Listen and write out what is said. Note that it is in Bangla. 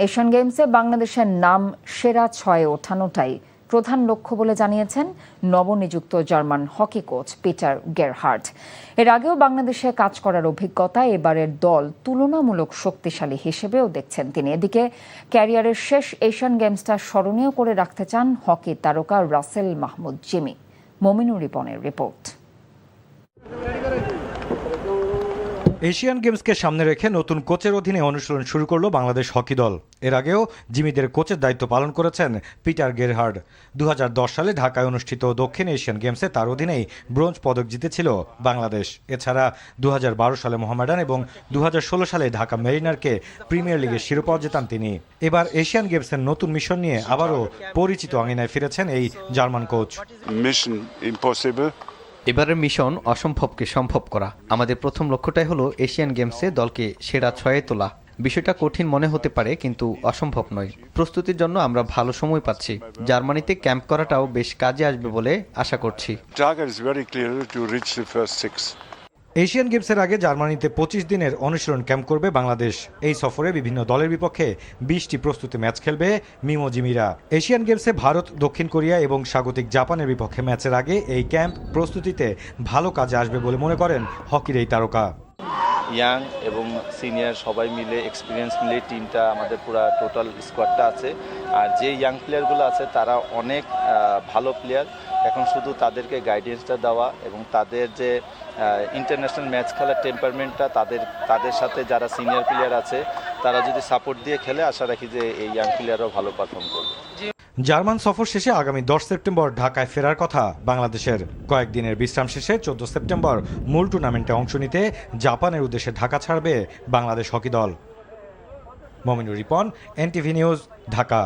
এশিয়ান গেমসে বাংলাদেশের নাম সেরা 6-এ ওঠানোটাই প্রধান লক্ষ্য বলে জানিয়েছেন নবনিযুক্ত German hockey coach Peter Gerhard. এর আগেও বাংলাদেশে কাজ করার অভিজ্ঞতা এবারের দল তুলনামূলক শক্তিশালী হিসেবেও দেখছেন তিনি। এদিকে ক্যারিয়ারের শেষ এশিয়ান গেমসটা স্মরণীয় করে রাখতে চান হকি তারকা রাসেল মাহমুদ জিমি। মমিনুর রিপনের রিপোর্ট। এশিয়ান গেমসকে সামনে রেখে নতুন কোচের অধীনে অনুশীলন শুরু করলো বাংলাদেশ হকি দল। এর আগেও জিমিদের কোচের দায়িত্ব পালন করেছেন পিটার গেরহার্ড। 2010 সালে ঢাকায় অনুষ্ঠিত দক্ষিণ এশিয়ান গেমসে তার অধীনেই ব্রোঞ্জ পদক জিতেছিল বাংলাদেশ। এছাড়া 2012 সালে মোহামেডান এবং 2016 সালে ঢাকা মেরিনারকে প্রিমিয়ার লিগের শিরোপাও জেতান তিনি। এবার এশিয়ান গেমসের নতুন মিশন নিয়ে আবারও পরিচিত আঙিনায় ফিরেছেন এই জার্মান কোচ। Mission impossible. এবারের মিশন অসম্ভবকে সম্ভব করা। আমাদের প্রথম লক্ষ্যটাই হলো এশিয়ান গেমসে দলকে সেরা 6-এ তোলা। বিষয়টা কঠিন মনে হতে পারে, কিন্তু অসম্ভব নয়। প্রস্তুতির জন্য আমরা ভালো সময় পাচ্ছি। জার্মানিতে ক্যাম্প করাটাও বেশ কাজে আসবে বলে আশা করছি। এশিয়ান গেমসের আগে জার্মানিতে 25 দিনের অনুশীলন ক্যাম্প করবে বাংলাদেশ। এই সফরে বিভিন্ন দলের বিপক্ষে 20টি প্রস্তুতি ম্যাচ খেলবে মিমো জিমিরা। এশিয়ান গেমসে ভারত, দক্ষিণ কোরিয়া এবং স্বাগতিক জাপানের বিপক্ষে ম্যাচের আগে এই ক্যাম্প প্রস্তুতিতে ভালো কাজে আসবে বলে মনে করেন হকির এই তারকা। ইয়াং এবং সিনিয়র সবাই মিলে এক্সপিরিয়েন্স মিলে টিমটা আমাদের পুরো টোটাল স্কোয়াডটা আছে। আর যে ইয়াং প্লেয়ারগুলো আছে তারা অনেক ভালো প্লেয়ার। এখন শুধু তাদেরকে গাইডেন্সটা দেওয়া এবং তাদের যে ইন্টারন্যাশনাল ম্যাচ খেলার টেম্পারমেন্টটা তাদের সাথে যারা সিনিয়র প্লেয়ার আছে তারা যদি সাপোর্ট দিয়ে খেলে, আশা রাখি যে এই ইয়াং প্লেয়াররাও ভালো পারফর্ম করবে। জার্মান সফর শেষে আগামী 10 সেপ্টেম্বর ঢাকায় ফেরার কথা বাংলাদেশের। কয়েকদিনের বিশ্রাম শেষে 14 সেপ্টেম্বর মূল টুর্নামেন্টে অংশ নিতে জাপানের উদ্দেশ্যে ঢাকা ছাড়বে বাংলাদেশ হকি দল। Mominur Ripon, NTV news, Dhaka.